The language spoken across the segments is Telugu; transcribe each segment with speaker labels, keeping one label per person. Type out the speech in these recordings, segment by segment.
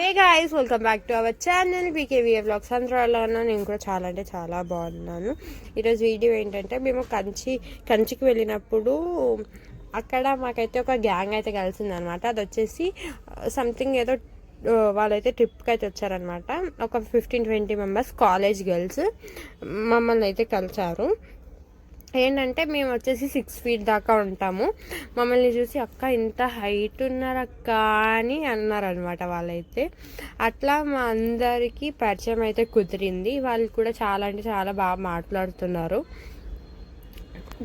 Speaker 1: Hey guys, welcome back to our channel PKVA vlogs. అందరూ ఎలా ఉన్నా, నేను కూడా చాలా అంటే చాలా బాగున్నాను. ఈరోజు వీడియో ఏంటంటే, మేము కంచికి వెళ్ళినప్పుడు అక్కడ మాకైతే ఒక గ్యాంగ్ అయితే కలిసిందనమాట. అది వచ్చేసి సంథింగ్ ఏదో వాళ్ళైతే ట్రిప్కి అయితే వచ్చారనమాట. ఒక 15-20 మెంబర్స్ కాలేజ్ గర్ల్స్ మమ్మల్ని అయితే కలిసారు. ఏంటంటే మేము వచ్చేసి 6 feet దాకా ఉంటాము. మమ్మల్ని చూసి అక్క ఇంత హైట్ ఉన్నారు అక్క అని అన్నారనమాట వాళ్ళైతే. అట్లా మా అందరికీ పరిచయం అయితే కుదిరింది. వాళ్ళు కూడా చాలా అంటే చాలా బాగా మాట్లాడుతున్నారు.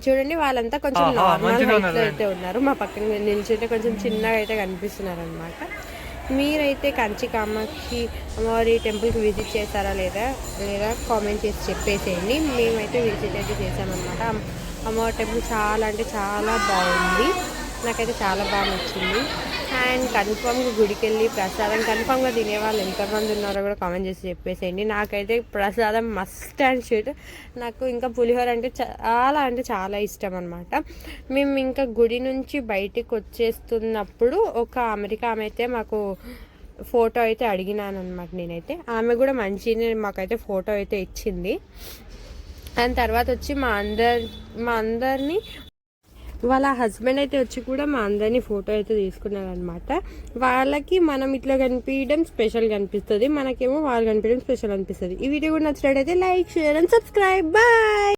Speaker 1: చూడండి, వాళ్ళంతా కొంచెం నార్మల్ హైట్లో అయితే ఉన్నారు. మా పక్కన నిల్చుంటే కొంచెం చిన్నగా అయితే కనిపిస్తున్నారు అనమాట. మీరైతే కంచి కామాక్షి అమ్మవారి టెంపుల్కి విజిట్ చేస్తారా లేదా కామెంట్ చేసి చెప్పేసేయండి. మేమైతే విజిట్ అయితే చేసామన్నమాట. అమ్మవారి టెంపుల్ చాలా అంటే చాలా బాగుంది. నాకైతే చాలా బాగా నచ్చింది. అండ్ కన్ఫామ్గా గుడికి వెళ్ళి ప్రసాదం కన్ఫామ్గా తినేవాళ్ళు ఎంతమంది ఉన్నారో కూడా కామెంట్ చేసి చెప్పేసేయండి. నాకైతే ప్రసాదం మస్ట్ అండ్ షుడ్. నాకు ఇంకా పులిహోర అంటే చాలా ఇష్టం అనమాట. మేము ఇంకా గుడి నుంచి బయటికి వచ్చేస్తున్నప్పుడు ఒక అమెరికా ఆమె అయితే మాకు ఫోటో అయితే అడిగినాను అనమాట. నేనైతే ఆమె కూడా మంచిగా మాకైతే ఫోటో అయితే ఇచ్చింది. అండ్ తర్వాత వచ్చి మా అందరినీ వాళ్ళ హస్బెండ్ అయితే వచ్చి కూడా మా అందరినీ ఫోటో అయితే తీసుకున్నారనమాట. వాళ్ళకి మనం ఇట్లా కనిపించడం స్పెషల్ కనిపిస్తుంది, మనకేమో వాళ్ళు కనిపించడం స్పెషల్ అనిపిస్తుంది. ఈ వీడియో కూడా నచ్చినట్టయితే like, share and subscribe. Bye.